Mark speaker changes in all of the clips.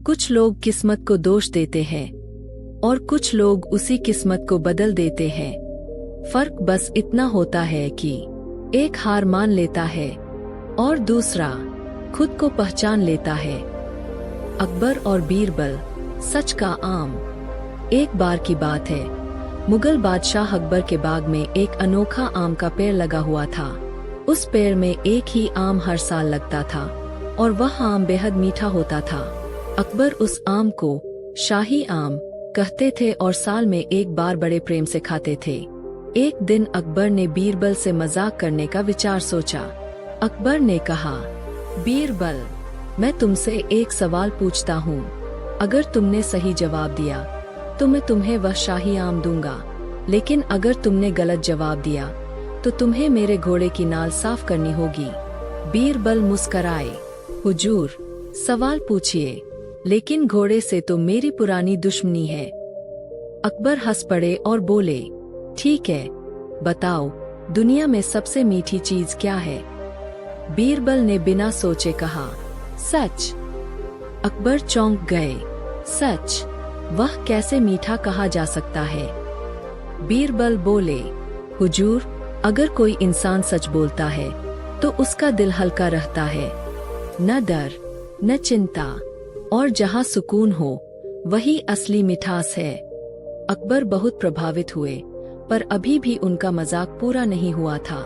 Speaker 1: कुछ लोग किस्मत को दोष देते हैं और कुछ लोग उसी किस्मत को बदल देते हैं। फर्क बस इतना होता है कि एक हार मान लेता है और दूसरा खुद को पहचान लेता है। अकबर और बीरबल, सच का आम। एक बार की बात है, मुगल बादशाह अकबर के बाग में एक अनोखा आम का पेड़ लगा हुआ था। उस पेड़ में एक ही आम हर साल लगता था और वह आम बेहद मीठा होता था। अकबर उस आम को शाही आम कहते थे और साल में एक बार बड़े प्रेम से खाते थे। एक दिन अकबर ने बीरबल से मजाक करने का विचार सोचा। अकबर ने कहा, बीरबल, मैं तुमसे एक सवाल पूछता हूँ। अगर तुमने सही जवाब दिया तो मैं तुम्हें वह शाही आम दूंगा, लेकिन अगर तुमने गलत जवाब दिया तो तुम्हें मेरे घोड़े की नाल साफ करनी होगी। बीरबल मुस्कराए। हुजूर, सवाल पूछिए, लेकिन घोड़े से तो मेरी पुरानी दुश्मनी है। अकबर हंस पड़े और बोले, ठीक है, बताओ दुनिया में सबसे मीठी चीज क्या है? बीरबल ने बिना सोचे कहा, सच। अकबर चौंक गए। सच? वह कैसे मीठा कहा जा सकता है? बीरबल बोले, हुजूर, अगर कोई इंसान सच बोलता है तो उसका दिल हल्का रहता है, न डर न चिंता, और जहाँ सुकून हो वही असली मिठास है। अकबर बहुत प्रभावित हुए, पर अभी भी उनका मजाक पूरा नहीं हुआ था।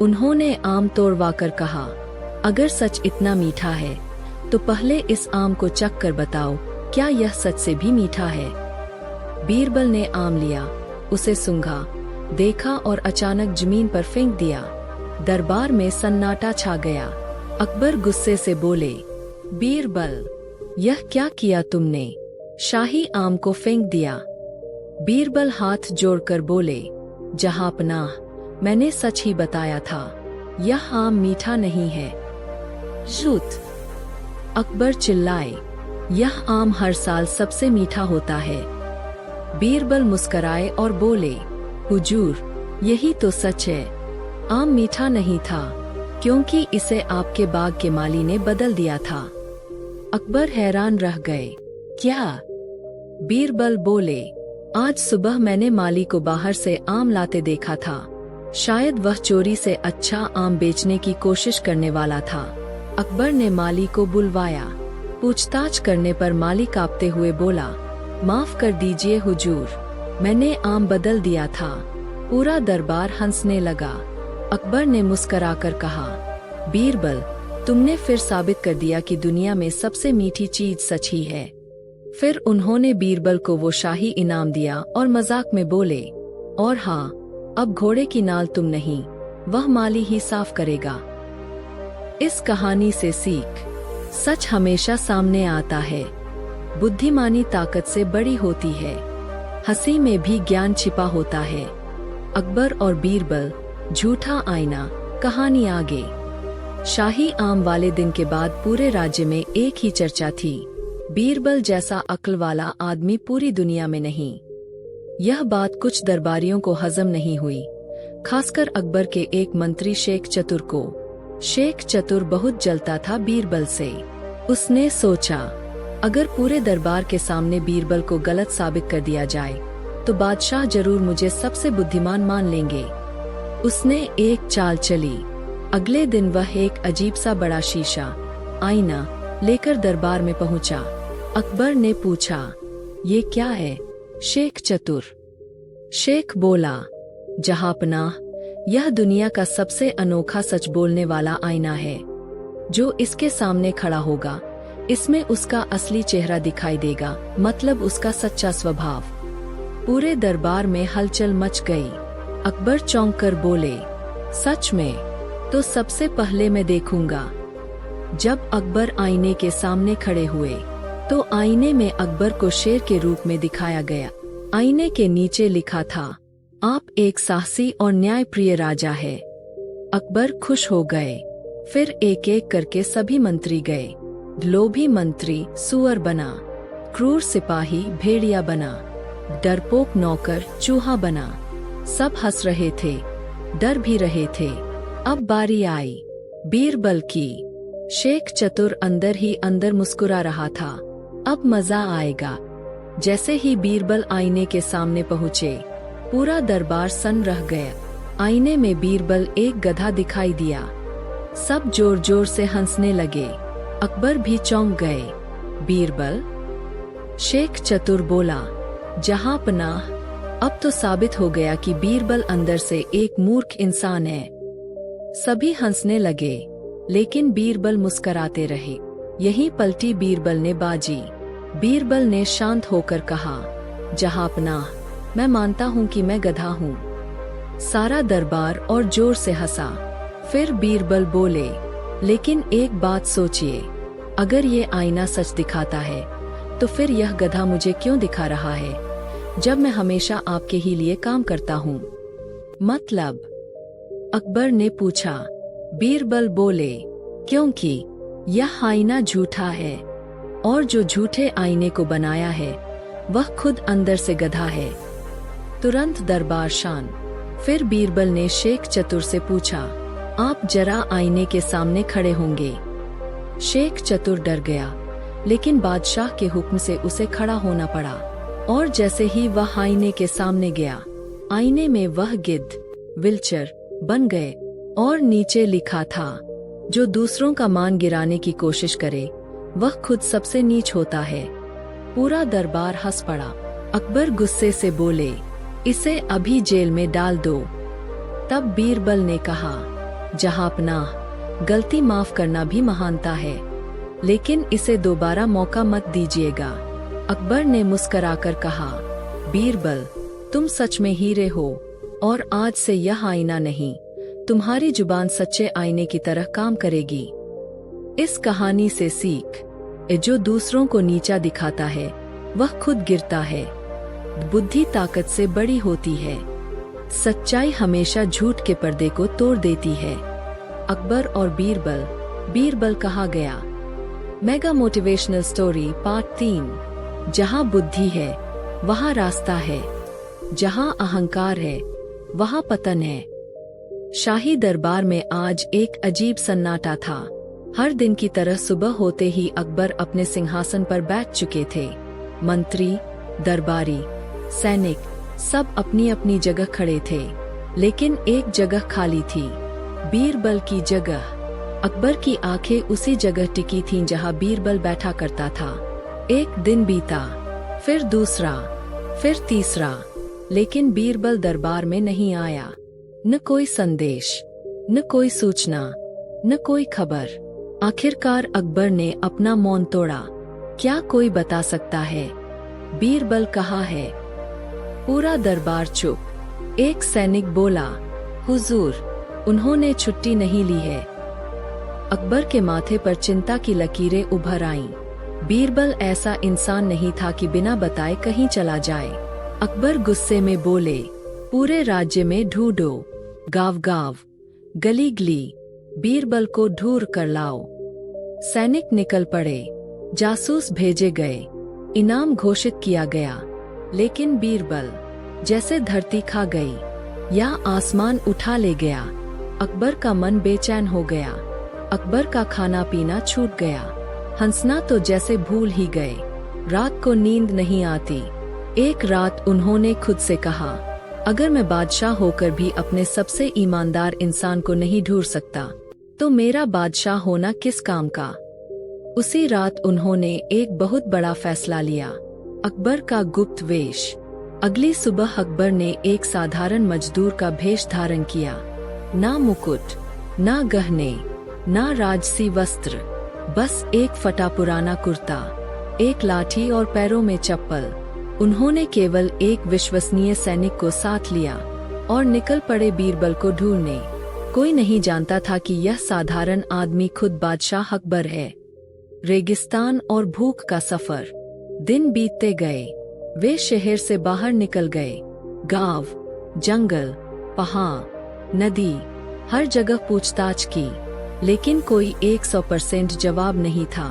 Speaker 1: उन्होंने आम तोड़वाकर कहा, अगर सच इतना मीठा है तो पहले इस आम को चख कर बताओ, क्या यह सच से भी मीठा है? बीरबल ने आम लिया, उसे सूंघा, देखा और अचानक जमीन पर फेंक दिया। दरबार में सन्नाटा छा गया। अकबर गुस्से से बोले, बीरबल, यह क्या किया तुमने? शाही आम को फेंक दिया। बीरबल हाथ जोड़कर बोले, जहांपनाह, मैंने सच ही बताया था, यह आम मीठा नहीं है। झूठ! अकबर चिल्लाए, यह आम हर साल सबसे मीठा होता है। बीरबल मुस्कराए और बोले, हुजूर, यही तो सच है। आम मीठा नहीं था क्योंकि इसे आपके बाग के माली ने बदल दिया था। अकबर हैरान रह गए। क्या? बीरबल बोले, आज सुबह मैंने माली को बाहर से आम लाते देखा था। शायद वह चोरी से अच्छा आम बेचने की कोशिश करने वाला था। अकबर ने माली को बुलवाया। पूछताछ करने पर माली कांपते हुए बोला, माफ कर दीजिए हुजूर, मैंने आम बदल दिया था। पूरा दरबार हंसने लगा। अकबर ने मुस्कराकर कहा, बीरबल, तुमने फिर साबित कर दिया कि दुनिया में सबसे मीठी चीज सच ही है। फिर उन्होंने बीरबल को वो शाही इनाम दिया और मजाक में बोले, और हाँ, अब घोड़े की नाल तुम नहीं, वह माली ही साफ करेगा। इस कहानी से सीख, सच हमेशा सामने आता है। बुद्धिमानी ताकत से बड़ी होती है। हंसी में भी ज्ञान छिपा होता है। अकबर और बीरबल, झूठा आईना। कहानी आगे। शाही आम वाले दिन के बाद पूरे राज्य में एक ही चर्चा थी, बीरबल जैसा अक्ल वाला आदमी पूरी दुनिया में नहीं। यह बात कुछ दरबारियों को हजम नहीं हुई, खासकर अकबर के एक मंत्री शेख चतुर को। शेख चतुर बहुत जलता था बीरबल से। उसने सोचा, अगर पूरे दरबार के सामने बीरबल को गलत साबित कर दिया जाए तो बादशाह जरूर मुझे सबसे बुद्धिमान मान लेंगे। उसने एक चाल चली। अगले दिन वह एक अजीब सा बड़ा शीशा, आईना लेकर दरबार में पहुंचा। अकबर ने पूछा, ये क्या है शेख चतुर? शेख बोला, जहांपनाह, यह दुनिया का सबसे अनोखा सच बोलने वाला आईना है। जो इसके सामने खड़ा होगा, इसमें उसका असली चेहरा दिखाई देगा, मतलब उसका सच्चा स्वभाव। पूरे दरबार में हलचल मच गई। अकबर चौंक कर बोले, सच में? तो सबसे पहले मैं देखूंगा। जब अकबर आईने के सामने खड़े हुए तो आईने में अकबर को शेर के रूप में दिखाया गया। आईने के नीचे लिखा था, आप एक साहसी और न्यायप्रिय राजा है। अकबर खुश हो गए। फिर एक एक करके सभी मंत्री गए। लोभी मंत्री सुअर बना, क्रूर सिपाही भेड़िया बना, डरपोक नौकर चूहा बना। सब हंस रहे थे, डर भी रहे थे। अब बारी आई बीरबल की। शेख चतुर अंदर ही अंदर मुस्कुरा रहा था। अब मजा आएगा। जैसे ही बीरबल आईने के सामने पहुँचे, पूरा दरबार सन्न रह गया। आईने में बीरबल एक गधा दिखाई दिया। सब जोर जोर से हंसने लगे। अकबर भी चौंक गए। बीरबल? शेख चतुर बोला, जहांपनाह, अब तो साबित हो गया कि बीरबल अंदर से एक मूर्ख इंसान है। सभी हंसने लगे, लेकिन बीरबल मुस्कराते रहे। यहीं पलटी बीरबल ने बाजी। बीरबल ने शांत होकर कहा, जहांपनाह, मैं मानता हूँ कि मैं गधा हूँ। सारा दरबार और जोर से हंसा। फिर बीरबल बोले, लेकिन एक बात सोचिए, अगर ये आईना सच दिखाता है, तो फिर यह गधा मुझे क्यों दिखा रहा है, जब मैं हमेशा आपके ही लिए काम करता हूँ? मतलब? अकबर ने पूछा। बीरबल बोले, क्योंकि यह आईना झूठा है, और जो झूठे आईने को बनाया है, वह खुद अंदर से गधा है। तुरंत दरबार शांत। फिर बीरबल ने शेख चतुर से पूछा, आप जरा आईने के सामने खड़े होंगे? शेख चतुर डर गया, लेकिन बादशाह के हुक्म से उसे खड़ा होना पड़ा। और जैसे ही वह आईने के सामने गया, आईने में वह गिद्ध, विल्चर, बन गए। और नीचे लिखा था, जो दूसरों का मान गिराने की कोशिश करे, वह खुद सबसे नीच होता है। पूरा दरबार हंस पड़ा। अकबर गुस्से से बोले, इसे अभी जेल में डाल दो। तब बीरबल ने कहा, जहांपनाह, गलती माफ करना भी महानता है, लेकिन इसे दोबारा मौका मत दीजिएगा। अकबर ने मुस्कराकर कहा, बीरबल, तुम सच में हीरे हो, और आज से यह आईना नहीं, तुम्हारी जुबान सच्चे आईने की तरह काम करेगी। इस कहानी से सीख, जो दूसरों को नीचा दिखाता है, वह खुद गिरता है। बुद्धि ताकत से बड़ी होती है। सच्चाई हमेशा झूठ के पर्दे को तोड़ देती है। अकबर और बीरबल। बीरबल कहा गया। Mega motivational story part 3। जहाँ बुद्धि है, वहाँ रास्ता है। जहाँ अहंकार है, वहाँ पतन है। शाही दरबार में आज एक अजीब सन्नाटा था। हर दिन की तरह सुबह होते ही अकबर अपने सिंहासन पर बैठ चुके थे। मंत्री, दरबारी, सैनिक, सब अपनी अपनी जगह खड़े थे, लेकिन एक जगह खाली थी, बीरबल की जगह। अकबर की आंखें उसी जगह टिकी थीं जहां बीरबल बैठा करता था। एक दिन बीता, फिर दूसरा, फिर तीसरा, लेकिन बीरबल दरबार में नहीं आया। न कोई संदेश, न कोई सूचना, न कोई खबर। आखिरकार अकबर ने अपना मौन तोड़ा। क्या कोई बता सकता है, बीरबल कहाँ है? पूरा दरबार चुप। एक सैनिक बोला, हुजूर, उन्होंने छुट्टी नहीं ली है। अकबर के माथे पर चिंता की लकीरें उभर आईं। बीरबल ऐसा इंसान नहीं था कि बिना बताए कहीं चला जाए। अकबर गुस्से में बोले, पूरे राज्य में ढूंढो, गांव गांव, गली गली, बीरबल को ढूंढ कर लाओ। सैनिक निकल पड़े, जासूस भेजे गए, इनाम घोषित किया गया, लेकिन बीरबल जैसे धरती खा गई या आसमान उठा ले गया। अकबर का मन बेचैन हो गया। अकबर का खाना पीना छूट गया। हंसना तो जैसे भूल ही गए। रात को नींद नहीं आती। एक रात उन्होंने खुद से कहा, अगर मैं बादशाह होकर भी अपने सबसे ईमानदार इंसान को नहीं ढूंढ सकता, तो मेरा बादशाह होना किस काम का। उसी रात उन्होंने एक बहुत बड़ा फैसला लिया, अकबर का गुप्त वेश। अगली सुबह अकबर ने एक साधारण मजदूर का भेष धारण किया। ना मुकुट, ना गहने, ना राजसी वस्त्र, बस एक फटा पुराना कुर्ता, एक लाठी और पैरों में चप्पल। उन्होंने केवल एक विश्वसनीय सैनिक को साथ लिया और निकल पड़े बीरबल को ढूंढने। कोई नहीं जानता था कि यह साधारण आदमी खुद बादशाह अकबर है। रेगिस्तान और भूख का सफर। दिन बीतते गए। वे शहर से बाहर निकल गए। गांव, जंगल, पहाड़, नदी, हर जगह पूछताछ की, लेकिन कोई 100% जवाब नहीं था।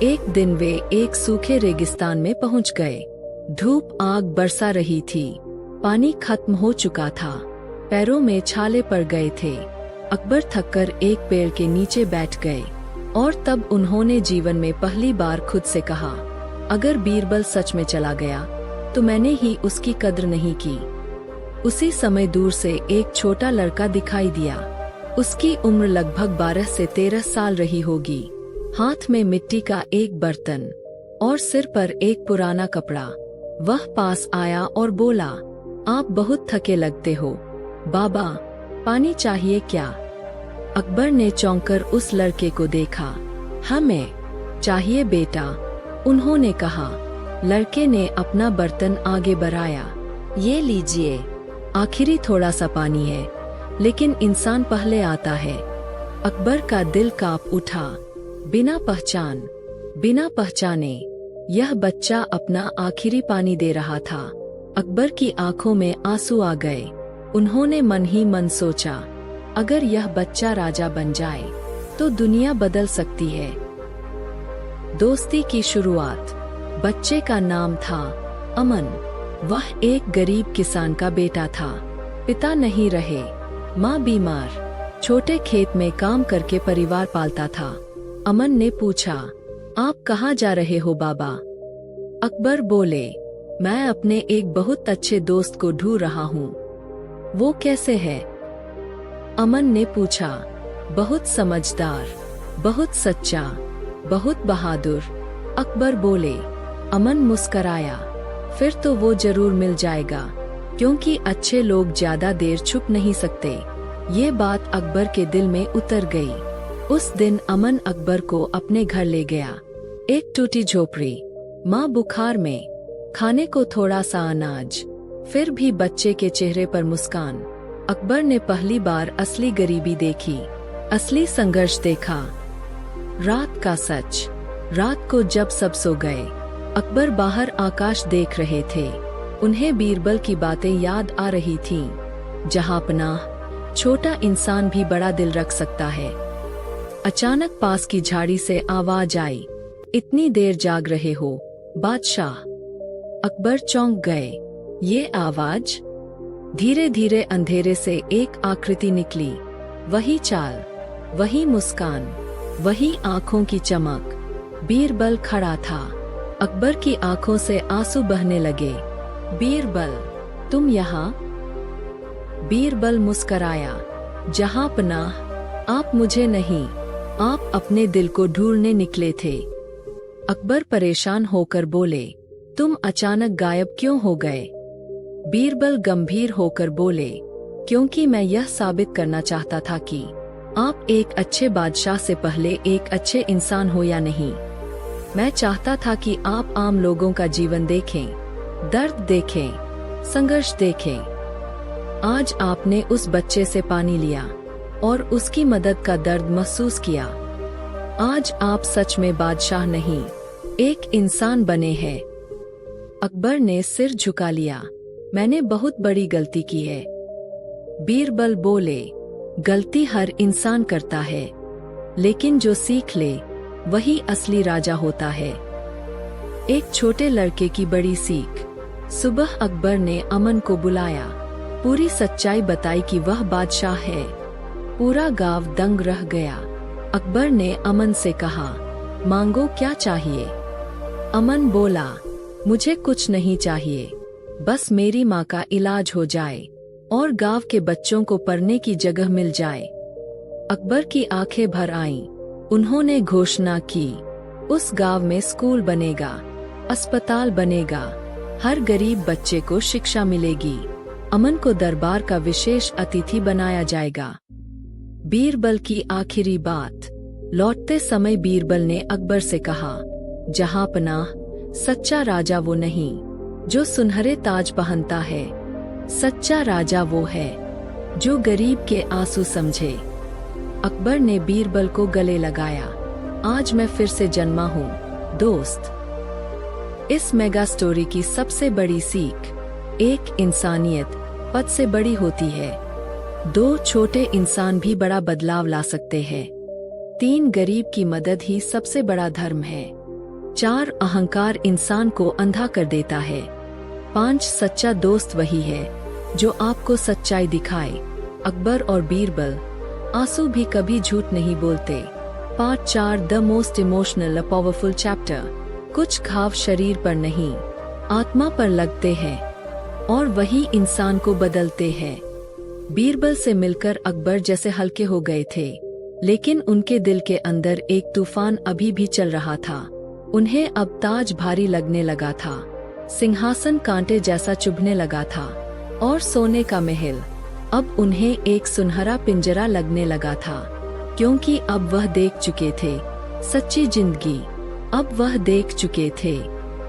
Speaker 1: एक दिन वे एक सूखे रेगिस्तान में पहुंच गए। धूप आग बरसा रही थी। पानी खत्म हो चुका था। पैरों में छाले पड़ गए थे। अकबर थककर एक पेड़ के नीचे बैठ गए और तब उन्होंने जीवन में पहली बार खुद से कहा, अगर बीरबल सच में चला गया तो मैंने ही उसकी कद्र नहीं की। उसी समय दूर से एक छोटा लड़का दिखाई दिया। उसकी उम्र लगभग 12 से 13 साल रही होगी। हाथ में मिट्टी का एक बर्तन और सिर पर एक पुराना कपड़ा। वह पास आया और बोला, आप बहुत थके लगते हो, बाबा पानी चाहिए क्या? अकबर ने चौंककर उस लड़के को देखा। हमें चाहिए बेटा, उन्होंने कहा। लड़के ने अपना बर्तन आगे बढ़ाया। ये लीजिए, आखिरी थोड़ा सा पानी है, लेकिन इंसान पहले आता है। अकबर का दिल कांप उठा। बिना पहचाने यह बच्चा अपना आखिरी पानी दे रहा था। अकबर की आंखों में आंसू आ गए। उन्होंने मन ही मन सोचा, अगर यह बच्चा राजा बन जाए तो दुनिया बदल सकती है। दोस्ती की शुरुआत। बच्चे का नाम था अमन। वह एक गरीब किसान का बेटा था। पिता नहीं रहे, माँ बीमार। छोटे खेत में काम करके परिवार पालता था। अमन ने पूछा, आप कहाँ जा रहे हो बाबा? अकबर बोले, मैं अपने एक बहुत अच्छे दोस्त को ढूंढ रहा हूँ। वो कैसे है? अमन ने पूछा। बहुत समझदार, बहुत सच्चा, बहुत बहादुर। अकबर बोले। अमन मुस्कराया। फिर तो वो जरूर मिल जाएगा, क्योंकि अच्छे लोग ज्यादा देर छुप नहीं सकते। ये बात अकबर के दिल में उतर गई। उस दिन अमन अकबर को अपने घर ले गया। एक टूटी झोपड़ी, माँ बुखार में, खाने को थोड़ा सा अनाज, फिर भी बच्चे के चेहरे पर मुस्कान। अकबर ने पहली बार असली गरीबी देखी, असली संघर्ष देखा। रात का सच। रात को जब सब सो गए, अकबर बाहर आकाश देख रहे थे। उन्हें बीरबल की बातें याद आ रही थीं। जहांपनाह, छोटा इंसान भी बड़ा दिल रख सकता है। अचानक पास की झाड़ी से आवाज आई, इतनी देर जाग रहे हो बादशाह? अकबर चौंक गए। ये आवाज? धीरे धीरे अंधेरे से एक आकृति निकली। वही चाल, वही मुस्कान, वही आंखों की चमक। बीरबल खड़ा था। अकबर की आंखों से आंसू बहने लगे। बीरबल, तुम यहाँ? बीरबल मुस्कराया। जहांपनाह, आप मुझे नहीं, आप अपने दिल को ढूंढने निकले थे। अकबर परेशान होकर बोले, तुम अचानक गायब क्यों हो गए? बीरबल गंभीर होकर बोले, क्योंकि मैं यह साबित करना चाहता था कि आप एक अच्छे बादशाह से पहले एक अच्छे इंसान हो या नहीं। मैं चाहता था कि आप आम लोगों का जीवन देखें, दर्द देखें, संघर्ष देखें। आज आपने उस बच्चे से पानी लिया और उसकी मदद का दर्द महसूस किया। आज आप सच में बादशाह नहीं, एक इंसान बने हैं। अकबर ने सिर झुका लिया। मैंने बहुत बड़ी गलती की है। बीरबल बोले, गलती हर इंसान करता है, लेकिन जो सीख ले वही असली राजा होता है। एक छोटे लड़के की बड़ी सीख। सुबह अकबर ने अमन को बुलाया, पूरी सच्चाई बताई कि वह बादशाह है। पूरा गांव दंग रह गया। अकबर ने अमन से कहा, मांगो क्या चाहिए? अमन बोला, मुझे कुछ नहीं चाहिए, बस मेरी माँ का इलाज हो जाए और गांव के बच्चों को पढ़ने की जगह मिल जाए। अकबर की आंखें भर आईं। उन्होंने घोषणा की, उस गांव में स्कूल बनेगा, अस्पताल बनेगा, हर गरीब बच्चे को शिक्षा मिलेगी। अमन को दरबार का विशेष अतिथि बनाया जाएगा। बीरबल की आखिरी बात। लौटते समय बीरबल ने अकबर से कहा, जहांपनाह, सच्चा राजा वो नहीं जो सुनहरे ताज पहनता है, सच्चा राजा वो है जो गरीब के आंसू समझे। अकबर ने बीरबल को गले लगाया। आज मैं फिर से जन्मा हूँ दोस्त। इस मेगा स्टोरी की सबसे बड़ी सीख, एक इंसानियत पद से बड़ी होती है। 2 छोटे इंसान भी बड़ा बदलाव ला सकते हैं। 3 गरीब की मदद ही सबसे बड़ा धर्म है। 4 अहंकार इंसान को अंधा कर देता है। 5 सच्चा दोस्त वही है जो आपको सच्चाई दिखाए। अकबर और बीरबल, आंसू भी कभी झूठ नहीं बोलते। Part 4, the most emotional powerful chapter. कुछ घाव शरीर पर नहीं, आत्मा पर लगते हैं और वही इंसान को बदलते हैं। बीरबल से मिलकर अकबर जैसे हल्के हो गए थे, लेकिन उनके दिल के अंदर एक तूफान अभी भी चल रहा था। उन्हें अब ताज भारी लगने लगा था, सिंहासन कांटे जैसा चुभने लगा था और सोने का महल अब उन्हें एक सुनहरा पिंजरा लगने लगा था, क्योंकि अब वह देख चुके थे सच्ची जिंदगी। अब वह देख चुके थे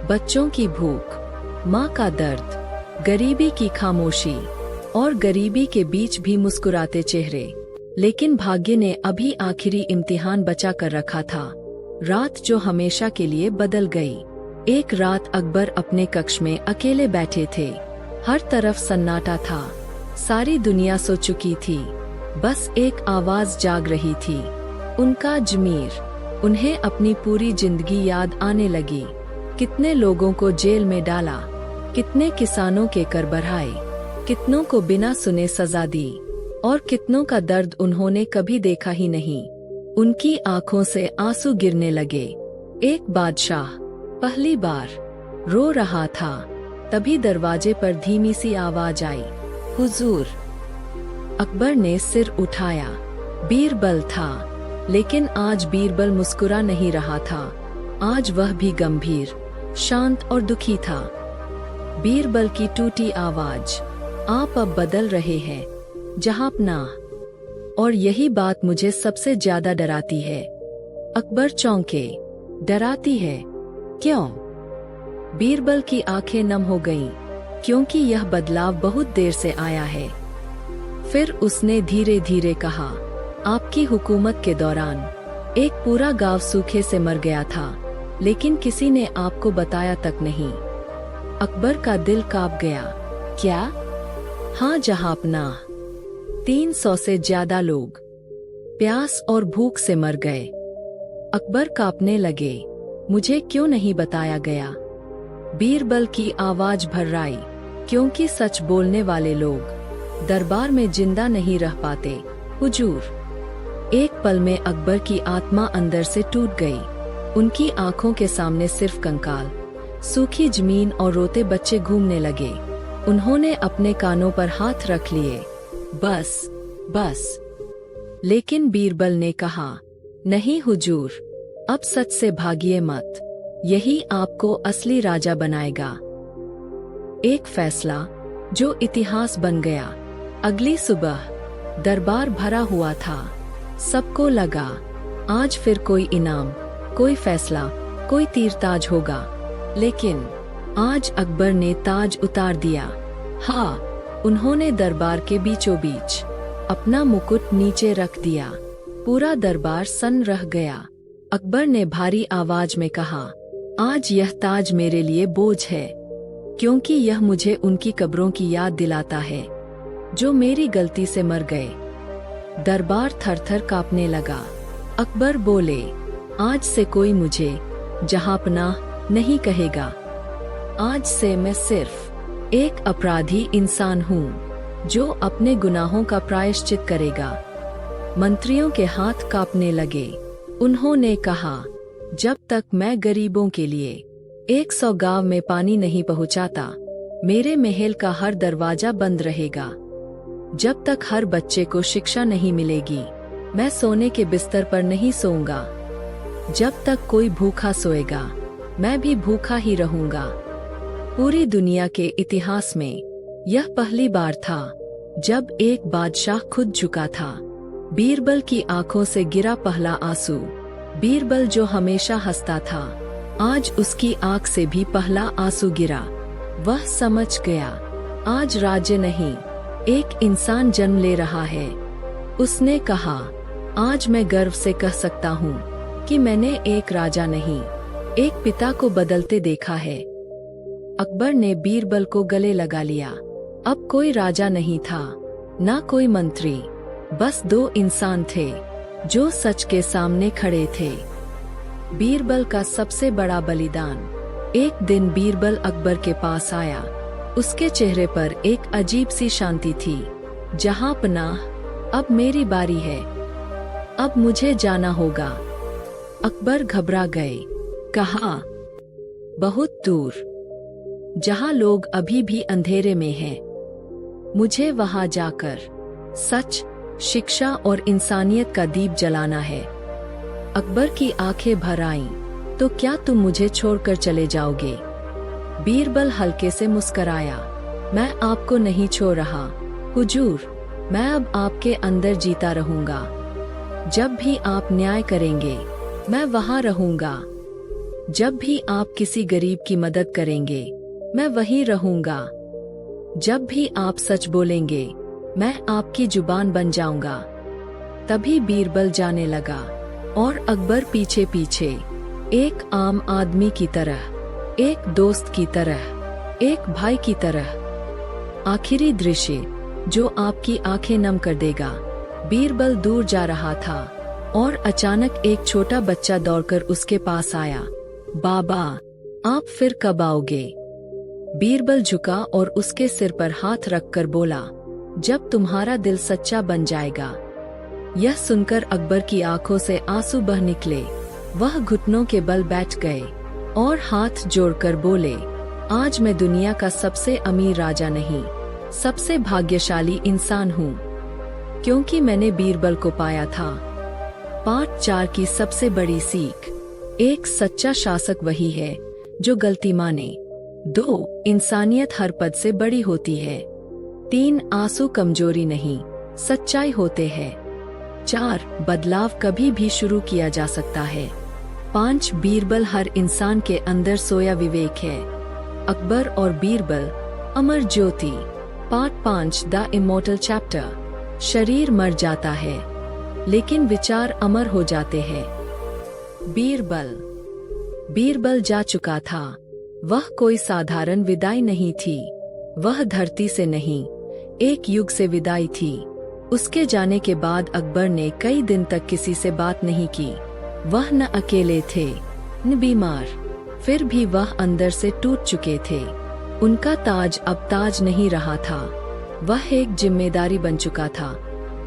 Speaker 1: बच्चों की भूख, माँ का दर्द, गरीबी की खामोशी और गरीबी के बीच भी मुस्कुराते चेहरे। लेकिन भाग्य ने अभी आखिरी इम्तिहान बचा कर रखा था, रात जो हमेशा के लिए बदल गई। एक रात अकबर अपने कक्ष में अकेले बैठे थे। हर तरफ सन्नाटा था, सारी दुनिया सो चुकी थी, बस एक आवाज जाग रही थी, उनका ज़मीर। उन्हें अपनी पूरी जिंदगी याद आने लगी। कितने लोगों को जेल में डाला, कितने किसानों के कर बढ़ाए, कितनों को बिना सुने सजा दी और कितनों का दर्द उन्होंने कभी देखा ही नहीं। उनकी आंखों से आंसू गिरने लगे। एक बादशाह पहली बार रो रहा था, तभी दरवाजे पर धीमी सी आवाज आई, हुजूर। अकबर ने सिर उठाया। बीरबल था, लेकिन आज बीरबल मुस्कुरा नहीं रहा था। आज वह भी गंभीर, शांत और दुखी था। बीरबल की टूटी आवाज, आप अब बदल रहे हैं जहांपनाह, और यही बात मुझे सबसे ज्यादा डराती है। अकबर चौंके। डराती है? क्यों? बीरबल की आंखें नम हो गईं, क्योंकि यह बदलाव बहुत देर से आया है। फिर उसने धीरे धीरे कहा, आपकी हुकूमत के दौरान एक पूरा गांव सूखे से मर गया था, लेकिन किसी ने आपको बताया तक नहीं। अकबर का दिल कांप गया। क्या? हाँ जहांपनाह, 300 से ज्यादा लोग प्यास और भूख से मर गए। अकबर कांपने लगे। मुझे क्यों नहीं बताया गया? बीरबल की आवाज भर्राई, क्योंकि सच बोलने वाले लोग दरबार में जिंदा नहीं रह पाते, हुजूर। एक पल में अकबर की आत्मा अंदर से टूट गई। उनकी आंखों के सामने सिर्फ कंकाल, सूखी जमीन और रोते बच्चे घूमने लगे। उन्होंने अपने कानों पर हाथ रख लिए। बस, बस। लेकिन बीरबल ने कहा, नहीं हुजूर, अब सच से भागिए मत, यही आपको असली राजा बनाएगा। एक फैसला जो इतिहास बन गया। अगली सुबह दरबार भरा हुआ था। सबको लगा आज फिर कोई इनाम, कोई फैसला, कोई तीरताज होगा। लेकिन आज अकबर ने ताज उतार दिया। हाँ, उन्होंने दरबार के बीचों बीच अपना मुकुट नीचे रख दिया। पूरा दरबार सन्न रह गया। अकबर ने भारी आवाज में कहा, आज यह ताज मेरे लिए बोझ है, क्योंकि यह मुझे उनकी कब्रों की याद दिलाता है जो मेरी गलती से मर गए। दरबार थर-थर कांपने लगा। अकबर बोले, आज से कोई मुझे जहांपनाह नहीं कहेगा। आज से मैं सिर्फ एक अपराधी इंसान हूँ जो अपने गुनाहों का प्रायश्चित करेगा। मंत्रियों के हाथ कांपने लगे। उन्होंने कहा, जब तक मैं गरीबों के लिए 100 गांव में पानी नहीं पहुंचाता, मेरे महल का हर दरवाजा बंद रहेगा। जब तक हर बच्चे को शिक्षा नहीं मिलेगी, मैं सोने के बिस्तर पर नहीं सोऊंगा। जब तक कोई भूखा सोएगा, मैं भी भूखा ही रहूंगा। पूरी दुनिया के इतिहास में यह पहली बार था जब एक बादशाह खुद झुका था। बीरबल की आंखों से गिरा पहला आंसू। बीरबल जो हमेशा हंसता था, आज उसकी आंख से भी पहला आंसू गिरा। वह समझ गया, आज राज्य नहीं, एक इंसान जन्म ले रहा है। उसने कहा, आज मैं गर्व से कह सकता हूँ कि मैंने एक राजा नहीं, एक पिता को बदलते देखा है। अकबर ने बीरबल को गले लगा लिया। अब कोई राजा नहीं था, ना कोई मंत्री, बस 2 इंसान थे जो सच के सामने खड़े थे। बीरबल का सबसे बड़ा बलिदान। एक दिन बीरबल अकबर के पास आया। उसके चेहरे पर एक अजीब सी शांति थी। जहांपनाह, अब मेरी बारी है, अब मुझे जाना होगा। अकबर घबरा गए। कहा, बहुत दूर, जहां लोग अभी भी अंधेरे में हैं। मुझे वहां जाकर सच, शिक्षा और इंसानियत का दीप जलाना है। अकबर की आंखें भर आईं। तो क्या तुम मुझे छोड़कर चले जाओगे? बीरबल हल्के से मुस्कराया। मैं आपको नहीं छोड़ रहा हुजूर, मैं अब आपके अंदर जीता रहूंगा। जब भी आप न्याय करेंगे, मैं वहां रहूंगा। जब भी आप किसी गरीब की मदद करेंगे, मैं वहीं रहूंगा। जब भी आप सच बोलेंगे, मैं आपकी जुबान बन जाऊंगा। तभी बीरबल जाने लगा और अकबर पीछे पीछे, एक आम आदमी की तरह, एक दोस्त की तरह, एक भाई की तरह। आखिरी दृश्य जो आपकी आंखें नम कर देगा। बीरबल दूर जा रहा था और अचानक एक छोटा बच्चा दौड़कर उसके पास आया। बाबा, आप फिर कब आओगे? बीरबल झुका और उसके सिर पर हाथ रखकर बोला, जब तुम्हारा दिल सच्चा बन जाएगा। यह सुनकर अकबर की आंखों से आंसू बह निकले। वह घुटनों के बल बैठ गए और हाथ जोड़कर बोले, आज मैं दुनिया का सबसे अमीर राजा नहीं, सबसे भाग्यशाली इंसान हूँ, क्योंकि मैंने बीरबल को पाया था। पार्ट 4 की सबसे बड़ी सीख। एक सच्चा शासक वही है जो गलती माने। 2 इंसानियत हर पद से बड़ी होती है। 3 आंसू कमजोरी नहीं, सच्चाई होते हैं। 4 बदलाव कभी भी शुरू किया जा सकता है। 5 बीरबल हर इंसान के अंदर सोया विवेक है। अकबर और Birbal, Amar Jyoti. Part 5 the immortal chapter. शरीर मर जाता है, लेकिन विचार अमर हो जाते हैं। बीरबल जा चुका था। वह कोई साधारण विदाई नहीं थी। वह धरती से नहीं, एक युग से विदाई थी। उसके जाने के बाद अकबर ने कई दिन तक किसी से बात नहीं की। वह न अकेले थे, न बीमार, फिर भी वह अंदर से टूट चुके थे। उनका ताज अब ताज नहीं रहा था। वह एक जिम्मेदारी बन चुका था,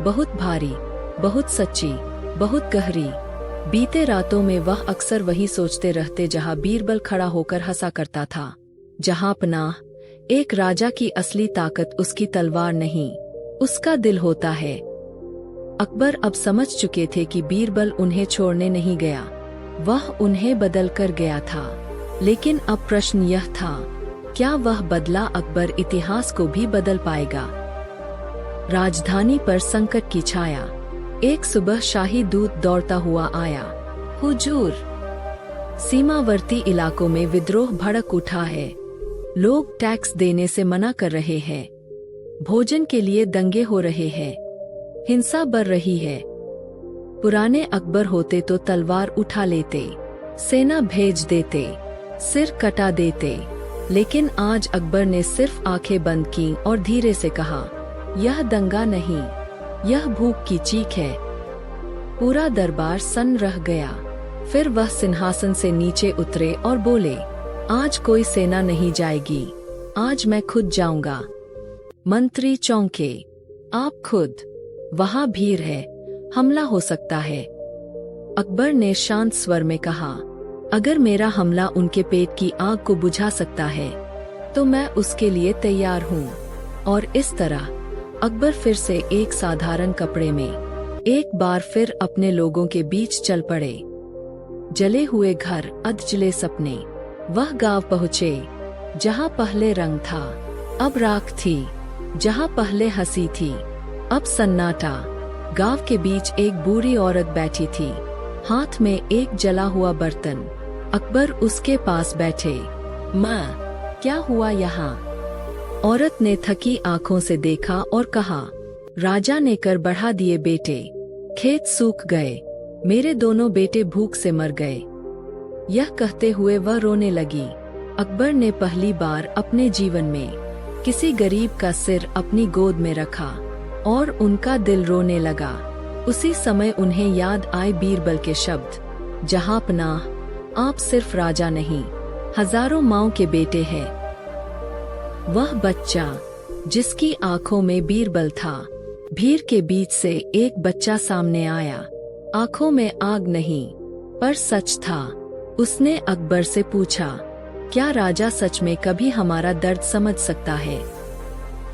Speaker 1: बहुत भारी, बहुत सच्ची, बहुत गहरी। बीते रातों में वह अक्सर वही सोचते रहते जहां बीरबल खड़ा होकर हंसा करता था। जहां पनाह, एक राजा की असली ताकत उसकी तलवार नहीं, उसका दिल होता है। अकबर अब समझ चुके थे कि बीरबल उन्हें छोड़ने नहीं गया, वह उन्हें बदल कर गया था। लेकिन अब प्रश्न यह था, क्या वह बदला अकबर इतिहास को भी बदल पाएगा? राजधानी पर संकट की छाया। एक सुबह शाही दूत दौड़ता हुआ आया। हुजूर, सीमावर्ती इलाकों में विद्रोह भड़क उठा है। लोग टैक्स देने से मना कर रहे हैं। भोजन के लिए दंगे हो रहे हैं। हिंसा बढ़ रही है। पुराने अकबर होते तो तलवार उठा लेते, सेना भेज देते, सिर कटा देते। लेकिन आज अकबर ने सिर्फ आंखें बंद की और धीरे से कहा, यह दंगा नहीं, यह भूख की चीख है। पूरा दरबार सन्न रह गया। फिर वह सिंहासन से नीचे उतरे और बोले, आज कोई सेना नहीं जाएगी, आज मैं खुद जाऊंगा। मंत्री चौंके। आप खुद? वहां भीड़ है, हमला हो सकता है। अकबर ने शांत स्वर में कहा, अगर मेरा हमला उनके पेट की आग को बुझा सकता है, तो मैं उसके लिए तैयार हूँ। और इस तरह अकबर फिर से एक साधारण कपड़े में एक बार फिर अपने लोगों के बीच चल पड़े। जले हुए घर, अधजले सपने। वह गांव पहुँचे जहाँ पहले रंग था, अब राख थी। जहाँ पहले हंसी थी, अब सन्नाटा। गांव के बीच एक बूढ़ी औरत बैठी थी, हाथ में एक जला हुआ बर्तन। अकबर उसके पास बैठे। माँ, क्या हुआ यहाँ? औरत ने थकी आंखों से देखा और कहा, राजा ने कर बढ़ा दिए बेटे, खेत सूख गए, मेरे दोनों बेटे भूख से मर गए। यह कहते हुए वह रोने लगी। अकबर ने पहली बार अपने जीवन में किसी गरीब का सिर अपनी गोद में रखा और उनका दिल रोने लगा। उसी समय उन्हें याद आए बीरबल के शब्द, जहां पनाह, आप सिर्फ राजा नहीं, हजारों माँओं के बेटे हैं। वह बच्चा जिसकी आंखों में बीरबल था। भीड़ के बीच से एक बच्चा सामने आया। आंखों में आग नहीं, पर सच था। उसने अकबर से पूछा, क्या राजा सच में कभी हमारा दर्द समझ सकता है?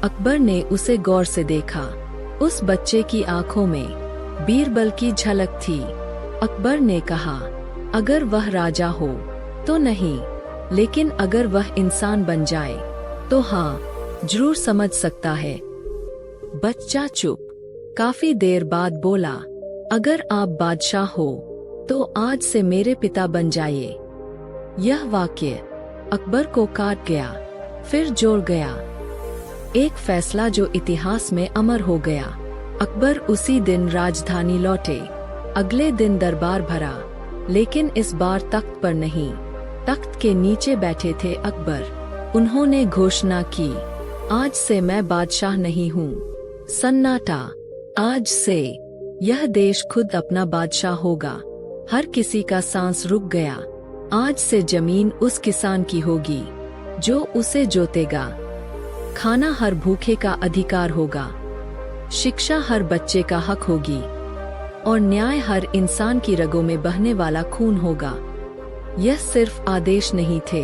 Speaker 1: अकबर ने उसे गौर से देखा। उस बच्चे की आंखों में बीरबल की झलक थी। अकबर ने कहा, अगर वह राजा हो तो नहीं, लेकिन अगर वह इंसान बन जाए तो हाँ, जरूर समझ सकता है। बच्चा चुप काफी देर बाद बोला, अगर आप बादशाह हो तो आज से मेरे पिता बन जाइए। यह वाक्य अकबर को काट गया, फिर जोड़ गया। एक फैसला जो इतिहास में अमर हो गया। अकबर उसी दिन राजधानी लौटे। अगले दिन दरबार भरा, लेकिन इस बार तख्त पर नहीं, तख्त के नीचे बैठे थे अकबर। उन्होंने घोषणा की, आज से मैं बादशाह नहीं हूँ। सन्नाटा। आज से यह देश खुद अपना बादशाह होगा। हर किसी का सांस रुक गया। आज से जमीन उस किसान की होगी जो उसे जोतेगा। खाना हर भूखे का अधिकार होगा। शिक्षा हर बच्चे का हक होगी। और न्याय हर इंसान की रगों में बहने वाला खून होगा। यह सिर्फ आदेश नहीं थे,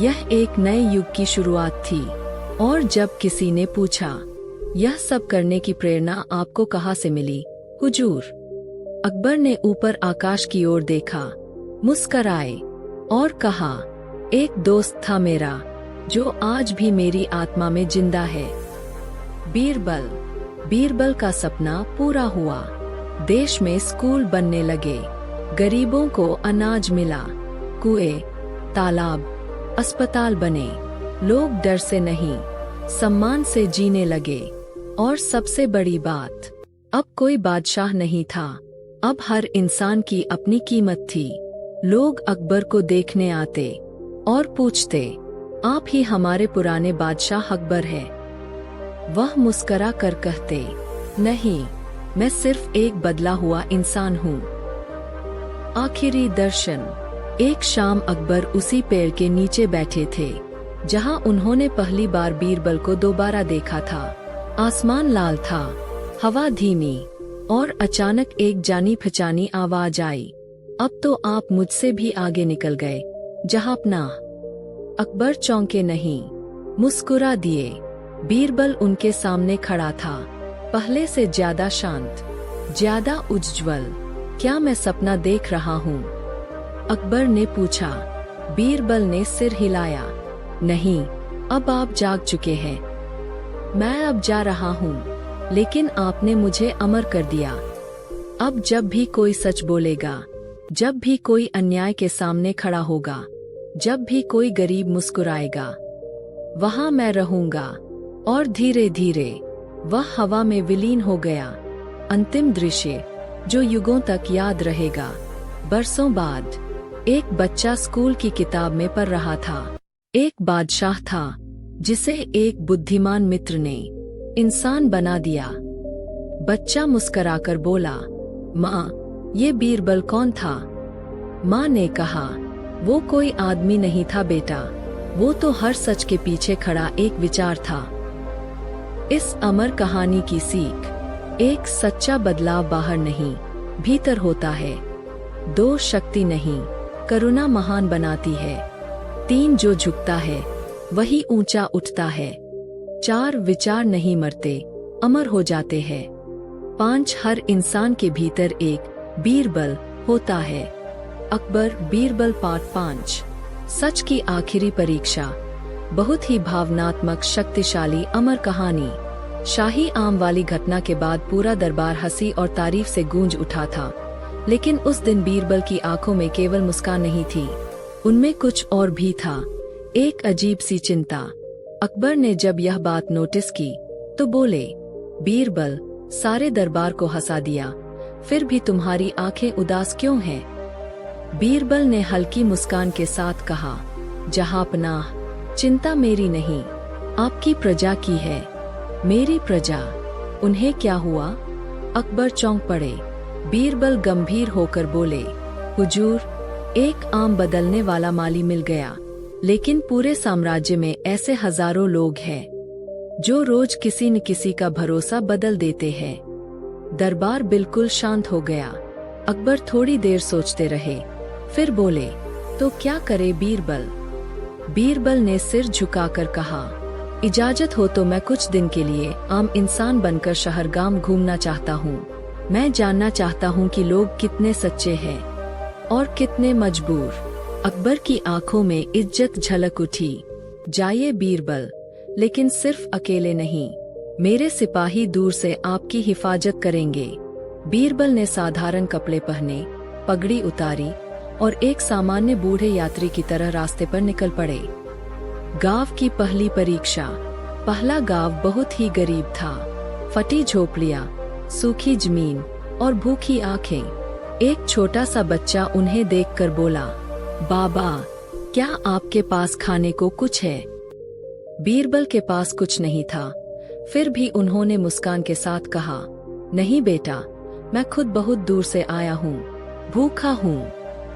Speaker 1: यह एक नए युग की शुरुआत थी। और जब किसी ने पूछा, यह सब करने की प्रेरणा आपको कहाँ से मिली हुजूर? अकबर ने ऊपर आकाश की ओर देखा, मुस्कराए और कहा, एक दोस्त था मेरा जो आज भी मेरी आत्मा में जिंदा है। बीरबल। बीरबल का सपना पूरा हुआ। देश में स्कूल बनने लगे, गरीबों को अनाज मिला, कुएं, तालाब, अस्पताल बने। लोग डर से नहीं, सम्मान से जीने लगे। और सबसे बड़ी बात, अब कोई बादशाह नहीं था, अब हर इंसान की अपनी कीमत थी। लोग अकबर को देखने आते और पूछते, आप ही हमारे पुराने बादशाह अकबर है? वह मुस्करा कर कहते, नहीं, मैं सिर्फ एक बदला हुआ इंसान हूँ। आखिरी दर्शन। एक शाम अकबर उसी पेड़ के नीचे बैठे थे जहाँ उन्होंने पहली बार बीरबल को दोबारा देखा था। आसमान लाल था, हवा धीमी, और अचानक एक जानी पहचानी आवाज आई, अब तो आप मुझसे भी आगे निकल गए जहांपनाह। अकबर चौंके नहीं, मुस्कुरा दिए। बीरबल उनके सामने खड़ा था, पहले से ज्यादा शांत, ज्यादा उज्ज्वल। क्या मैं सपना देख रहा हूँ? अकबर ने पूछा। बीरबल ने सिर हिलाया, नहीं, अब आप जाग चुके हैं। मैं अब जा रहा हूँ, लेकिन आपने मुझे अमर कर दिया। अब जब भी कोई सच बोलेगा, जब भी कोई अन्याय के सामने खड़ा होगा, जब भी कोई गरीब मुस्कुराएगा, वहाँ मैं रहूंगा। और धीरे धीरे वह हवा में विलीन हो गया। अंतिम दृश्य जो युगों तक याद रहेगा। बरसों बाद एक बच्चा स्कूल की किताब में पढ़ रहा था। एक बादशाह था जिसे एक बुद्धिमान मित्र ने इंसान बना दिया। बच्चा मुस्कुराकर बोला, माँ, ये बीरबल कौन था? माँ ने कहा, वो कोई आदमी नहीं था बेटा, वो तो हर सच के पीछे खड़ा एक विचार था। इस अमर कहानी की सीख, एक सच्चा बदलाव बाहर नहीं, भीतर होता है। 2 शक्ति नहीं, करुणा महान बनाती है। 3 जो झुकता है वही ऊंचा उठता है। 4 विचार नहीं मरते, अमर हो जाते हैं। 5 हर इंसान के भीतर एक बीरबल होता है। अकबर बीरबल पार्ट 5। सच की आखिरी परीक्षा। बहुत ही भावनात्मक, शक्तिशाली अमर कहानी। शाही आम वाली घटना के बाद पूरा दरबार हंसी और तारीफ से गूंज उठा था, लेकिन उस दिन बीरबल की आंखों में केवल मुस्कान नहीं थी, उनमें कुछ और भी था, एक अजीब सी चिंता। अकबर ने जब यह बात नोटिस की तो बोले, बीरबल, सारे दरबार को हंसा दिया, फिर भी तुम्हारी आंखें उदास क्यों हैं? बीरबल ने हल्की मुस्कान के साथ कहा, जहांपनाह, चिंता मेरी नहीं, आपकी प्रजा की है। मेरी प्रजा? उन्हें क्या हुआ? अकबर चौंक पड़े। बीरबल गंभीर होकर बोले, हुजूर, एक आम बदलने वाला माली मिल गया, लेकिन पूरे साम्राज्य में ऐसे हजारों लोग हैं जो रोज किसी न किसी का भरोसा बदल देते हैं। दरबार बिल्कुल शांत हो गया। अकबर थोड़ी देर सोचते रहे, फिर बोले, तो क्या करे बीरबल? बीरबल ने सिर झुकाकर कहा, इजाजत हो तो मैं कुछ दिन के लिए आम इंसान बनकर शहरगाम घूमना चाहता हूँ। मैं जानना चाहता हूँ कि लोग कितने सच्चे हैं और कितने मजबूर। अकबर की आंखों में इज्जत झलक उठी। जाइए बीरबल, लेकिन सिर्फ अकेले नहीं, मेरे सिपाही दूर से आपकी हिफाजत करेंगे। बीरबल ने साधारण कपड़े पहने, पगड़ी उतारी और एक सामान्य बूढ़े यात्री की तरह रास्ते पर निकल पड़े। गांव की पहली परीक्षा। पहला गांव बहुत ही गरीब था। फटी झोपड़ियां, सूखी जमीन और भूखी आंखें। एक छोटा सा बच्चा उन्हें देखकर बोला, बाबा, क्या आपके पास खाने को कुछ है? बीरबल के पास कुछ नहीं था, फिर भी उन्होंने मुस्कान के साथ कहा, नहीं बेटा, मैं खुद बहुत दूर से आया हूँ, भूखा हूँ।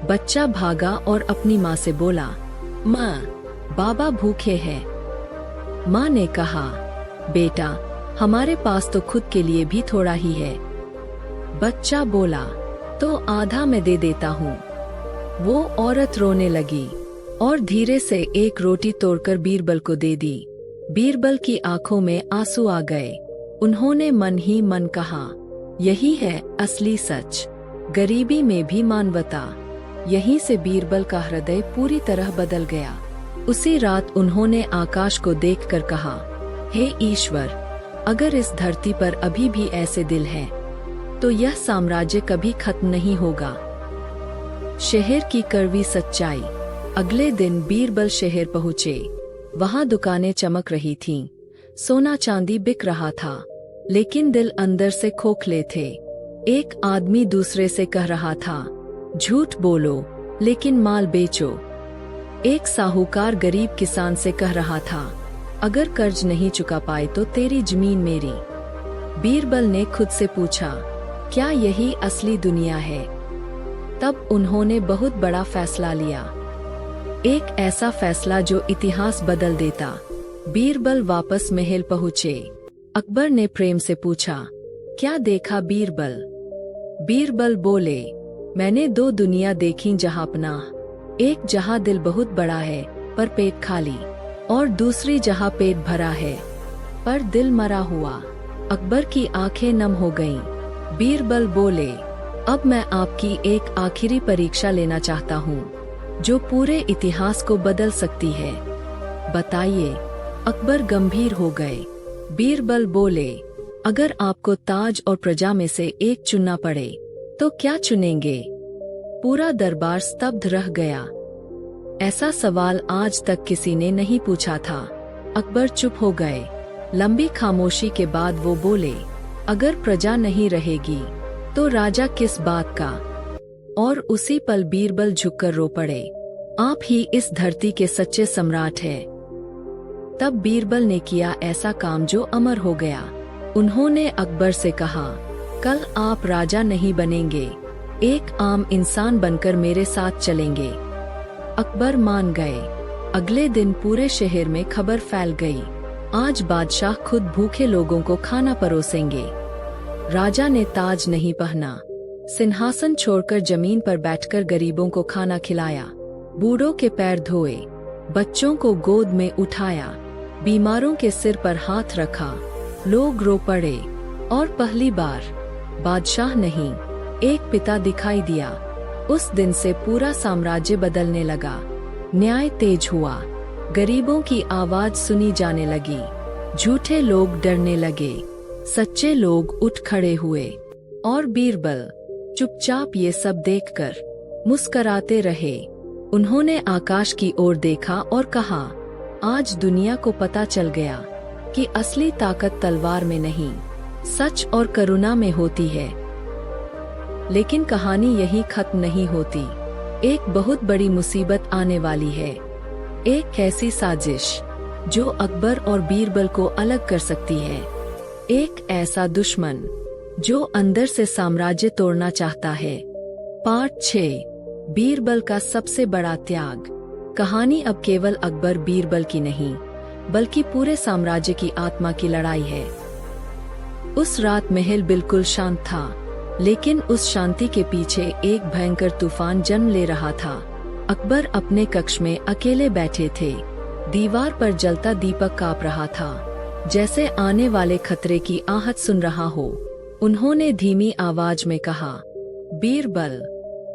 Speaker 1: बच्चा भागा और अपनी माँ से बोला, माँ, बाबा भूखे हैं। माँ ने कहा, बेटा, हमारे पास तो खुद के लिए भी थोड़ा ही है। बच्चा बोला, तो आधा मैं दे देता हूँ। वो औरत रोने लगी और धीरे से एक रोटी तोड़कर बीरबल को दे दी। बीरबल की आंखों में आंसू आ गए। उन्होंने मन ही मन कहा, यही है असली सच, गरीबी में भी मानवता। यहीं से बीरबल का हृदय पूरी तरह बदल गया। उसी रात उन्होंने आकाश को देखकर कहा, हे ईश्वर, अगर इस धरती पर अभी भी ऐसे दिल हैं, तो यह साम्राज्य कभी खत्म नहीं होगा। शहर की कड़वी सच्चाई। अगले दिन बीरबल शहर पहुँचे। वहाँ दुकानें चमक रही थीं, सोना चांदी बिक रहा था, लेकिन दिल अंदर से खोखले थे। एक आदमी दूसरे से कह रहा था, झूठ बोलो लेकिन माल बेचो। एक साहूकार गरीब किसान से कह रहा था, अगर कर्ज नहीं चुका पाए तो तेरी जमीन मेरी। बीरबल ने खुद से पूछा, क्या यही असली दुनिया है? तब उन्होंने बहुत बड़ा फैसला लिया, एक ऐसा फैसला जो इतिहास बदल देता। बीरबल वापस महल पहुँचे। अकबर ने प्रेम से पूछा, क्या देखा बीरबल? बीरबल बोले, मैंने दो दुनिया देखी जहांपनाह, एक जहां दिल बहुत बड़ा है पर पेट खाली, और दूसरी जहां पेट भरा है पर दिल मरा हुआ। अकबर की आंखें नम हो गईं। बीरबल बोले, अब मैं आपकी एक आखिरी परीक्षा लेना चाहता हूँ, जो पूरे इतिहास को बदल सकती है। बताइए। अकबर गंभीर हो गए। बीरबल बोले, अगर आपको ताज और प्रजा में से एक चुनना पड़े तो क्या चुनेंगे? पूरा दरबार स्तब्ध रह गया। ऐसा सवाल आज तक किसी ने नहीं पूछा था। अकबर चुप हो गए। लंबी खामोशी के बाद वो बोले, अगर प्रजा नहीं रहेगी तो राजा किस बात का? और उसी पल बीरबल झुककर रो पड़े, आप ही इस धरती के सच्चे सम्राट हैं। तब बीरबल ने किया ऐसा काम जो अमर हो गया। उन्होंने अकबर से कहा, कल आप राजा नहीं बनेंगे, एक आम इंसान बनकर मेरे साथ चलेंगे। अकबर मान गए। अगले दिन पूरे शहर में खबर फैल गई, आज बादशाह खुद भूखे लोगों को खाना परोसेंगे। राजा ने ताज नहीं पहना, सिंहासन छोड़कर जमीन पर बैठकर गरीबों को खाना खिलाया, बूढ़ों के पैर धोए, बच्चों को गोद में उठाया, बीमारों के सिर पर हाथ रखा। लोग रो पड़े और पहली बार बादशाह नहीं, एक पिता दिखाई दिया। उस दिन से पूरा साम्राज्य बदलने लगा। न्याय तेज हुआ, गरीबों की आवाज सुनी जाने लगी, झूठे लोग डरने लगे, सच्चे लोग उठ खड़े हुए। और बीरबल चुपचाप ये सब देखकर मुस्कराते रहे। उन्होंने आकाश की ओर देखा और कहा, आज दुनिया को पता चल गया कि असली ताकत तलवार में नहीं, सच और करुणा में होती है। लेकिन कहानी यही खत्म नहीं होती। एक बहुत बड़ी मुसीबत आने वाली है, एक ऐसी साजिश जो अकबर और बीरबल को अलग कर सकती है, एक ऐसा दुश्मन जो अंदर से साम्राज्य तोड़ना चाहता है। पार्ट 6, बीरबल का सबसे बड़ा त्याग। कहानी अब केवल अकबर बीरबल की नहीं, बल्कि पूरे साम्राज्य की आत्मा की लड़ाई है। उस रात महल बिल्कुल शांत था, लेकिन उस शांति के पीछे एक भयंकर तूफान जन्म ले रहा था। अकबर अपने कक्ष में अकेले बैठे थे। दीवार पर जलता दीपक कांप रहा था, जैसे आने वाले खतरे की आहट सुन रहा हो। उन्होंने धीमी आवाज में कहा, बीरबल,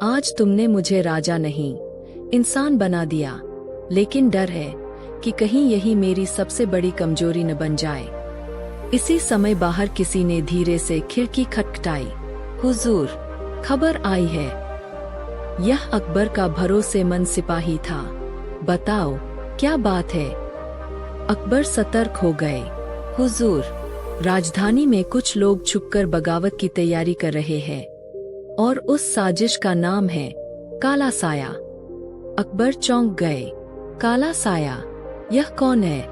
Speaker 1: आज तुमने मुझे राजा नहीं, इंसान बना दिया, लेकिन डर है कि कहीं यही मेरी सबसे बड़ी कमजोरी न बन जाए। इसी समय बाहर किसी ने धीरे से खिड़की खटखटाई। हुजूर, खबर आई है। यह अकबर का भरोसेमंद सिपाही था। बताओ, क्या बात है? अकबर सतर्क हो गए। हुजूर, राजधानी में कुछ लोग छुपकर बगावत की तैयारी कर रहे हैं, और उस साजिश का नाम है काला साया। अकबर चौंक गए। काला साया? यह कौन है?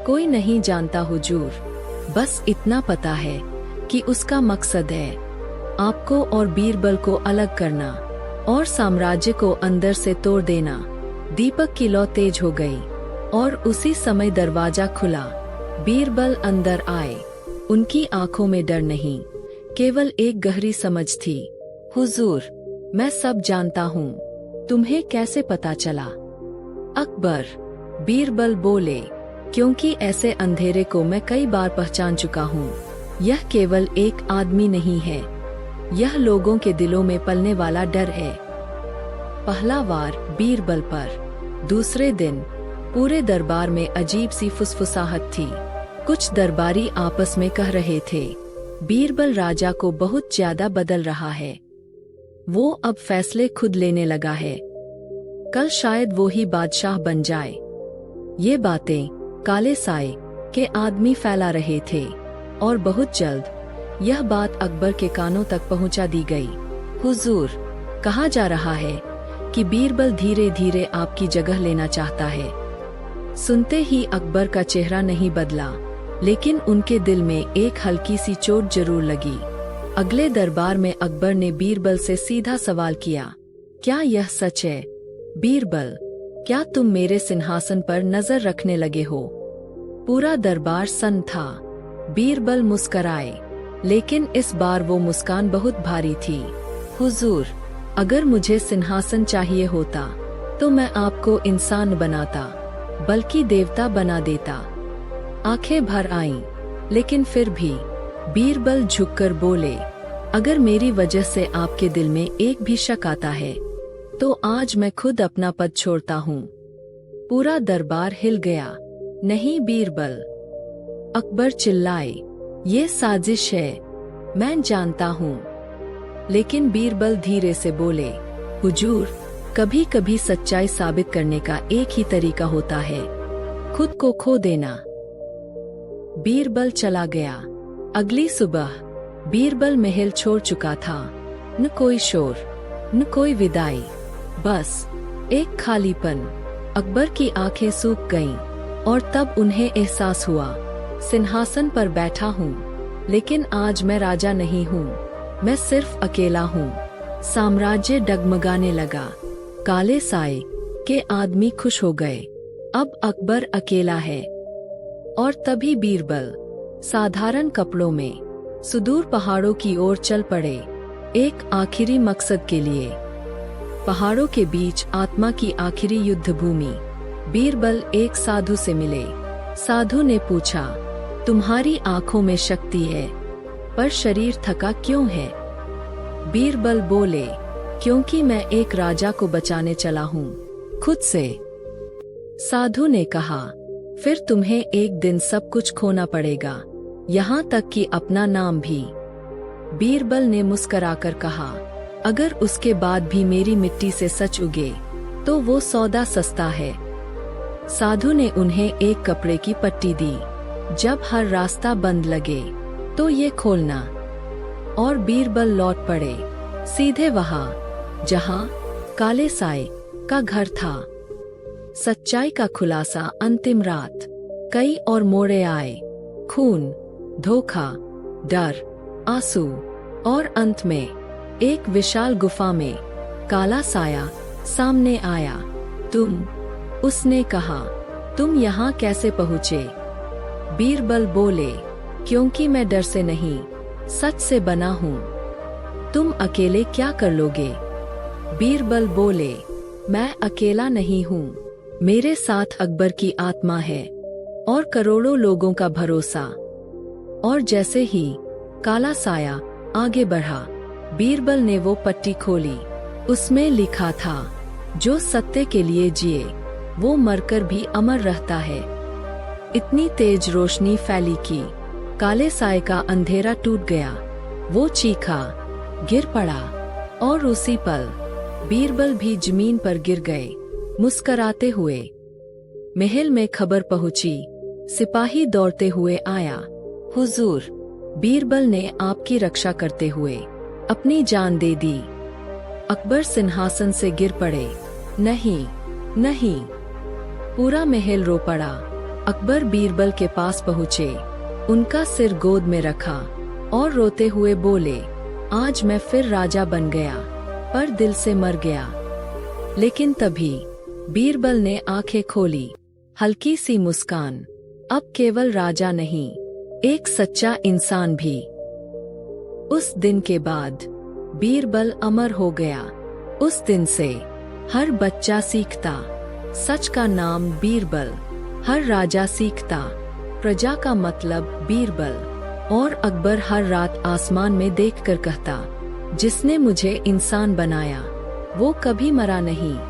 Speaker 1: कोई नहीं जानता हुजूर, बस इतना पता है कि उसका मकसद है आपको और बीरबल को अलग करना और साम्राज्य को अंदर से तोड़ देना। दीपक की लौ तेज हो गई और उसी समय दरवाजा खुला। बीरबल अंदर आए। उनकी आंखों में डर नहीं, केवल एक गहरी समझ थी। हुजूर, मैं सब जानता हूँ। तुम्हें कैसे पता चला? अकबर, बीरबल बोले, क्योंकि ऐसे अंधेरे को मैं कई बार पहचान चुका हूँ। यह केवल एक आदमी नहीं है, यह लोगों के दिलों में पलने वाला डर है। पहला वार बीरबल पर। दूसरे दिन पूरे दरबार में अजीब सी फुसफुसाहट थी। कुछ दरबारी आपस में कह रहे थे, बीरबल राजा को बहुत ज्यादा बदल रहा है। वो अब फैसले खुद लेने लगा है। कल शायद वो ही बादशाह बन जाए। ये बातें काले साए के आदमी फैला रहे थे, और बहुत जल्द यह बात अकबर के कानों तक पहुंचा दी गई। हुजूर, कहा जा रहा है कि बीरबल धीरे धीरे आपकी जगह लेना चाहता है। सुनते ही अकबर का चेहरा नहीं बदला, लेकिन उनके दिल में एक हल्की सी चोट जरूर लगी। अगले दरबार में अकबर ने बीरबल से सीधा सवाल किया, क्या यह सच है बीरबल? क्या तुम मेरे सिंहासन पर नजर रखने लगे हो? पूरा दरबार सन्न था। बीरबल मुस्कराए, लेकिन इस बार वो मुस्कान बहुत भारी थी। हुजूर, अगर मुझे सिंहासन चाहिए होता तो मैं आपको इंसान बनाता, बल्कि देवता बना देता। आंखें भर आईं, लेकिन फिर भी बीरबल झुककर बोले, अगर मेरी वजह से आपके दिल में एक भी शक आता है तो आज मैं खुद अपना पद छोड़ता हूँ। पूरा दरबार हिल गया। नहीं बीरबल, अकबर चिल्लाए, ये साजिश है, मैं जानता हूँ। लेकिन बीरबल धीरे से बोले, हुजूर, कभी कभी सच्चाई साबित करने का एक ही तरीका होता है, खुद को खो देना। बीरबल चला गया। अगली सुबह बीरबल महल छोड़ चुका था। न कोई शोर, न कोई विदाई, बस एक खालीपन। अकबर की आंखें सूख गईं, और तब उन्हें एहसास हुआ, सिंहासन पर बैठा हूँ, लेकिन आज मैं राजा नहीं हूँ, मैं सिर्फ अकेला हूँ। साम्राज्य डगमगाने लगा। काले साए के आदमी खुश हो गए, अब अकबर अकेला है। और तभी बीरबल साधारण कपड़ों में सुदूर पहाड़ों की ओर चल पड़े, एक आखिरी मकसद के लिए। पहाड़ों के बीच आत्मा की आखिरी युद्ध भूमि। बीरबल एक साधु से मिले। साधु ने पूछा, तुम्हारी आंखों में शक्ति है, पर शरीर थका क्यों है? बीरबल बोले, क्योंकि मैं एक राजा को बचाने चला हूँ, खुद से। साधु ने कहा, फिर तुम्हें एक दिन सब कुछ खोना पड़ेगा, यहाँ तक कि अपना नाम भी। बीरबल ने मुस्कुराकर कहा, अगर उसके बाद भी मेरी मिट्टी से सच उगे तो वो सौदा सस्ता है। साधु ने उन्हें एक कपड़े की पट्टी दी, जब हर रास्ता बंद लगे तो ये खोलना। और बीरबल लौट पड़े, सीधे वहाँ जहाँ काले साए का घर था। सच्चाई का खुलासा। अंतिम रात। कई और मोड़े आए, खून, धोखा, डर, आंसू, और अंत में एक विशाल गुफा में काला साया सामने आया। तुम, उसने कहा, तुम यहाँ कैसे पहुँचे? बीरबल बोले, क्योंकि मैं डर से नहीं, सच से बना हूँ। तुम अकेले क्या कर लोगे? बीरबल बोले, मैं अकेला नहीं हूँ, मेरे साथ अकबर की आत्मा है और करोड़ों लोगों का भरोसा। और जैसे ही काला साया आगे बढ़ा, बीरबल ने वो पट्टी खोली। उसमें लिखा था, जो सत्य के लिए जिए वो मरकर भी अमर रहता है। इतनी तेज रोशनी फैली कि काले साए का अंधेरा टूट गया। वो चीखा, गिर पड़ा और उसी पल बीरबल भी जमीन पर गिर गए, मुस्कराते हुए। महल में खबर पहुंची, सिपाही दौड़ते हुए आया। हुजूर, बीरबल ने आपकी रक्षा करते हुए अपनी जान दे दी। अकबर सिंहासन से गिर पड़े। नहीं, नहीं। पूरा महल रो पड़ा। अकबर बीरबल के पास पहुँचे, उनका सिर गोद में रखा और रोते हुए बोले, आज मैं फिर राजा बन गया, पर दिल से मर गया। लेकिन तभी बीरबल ने आंखें खोली, हल्की सी मुस्कान। अब केवल राजा नहीं, एक सच्चा इंसान भी। उस दिन के बाद बीरबल अमर हो गया। उस दिन से हर बच्चा सीखता, सच का नाम बीरबल। हर राजा सीखता, प्रजा का मतलब बीरबल। और अकबर हर रात आसमान में देखकर कहता, जिसने मुझे इंसान बनाया वो कभी मरा नहीं।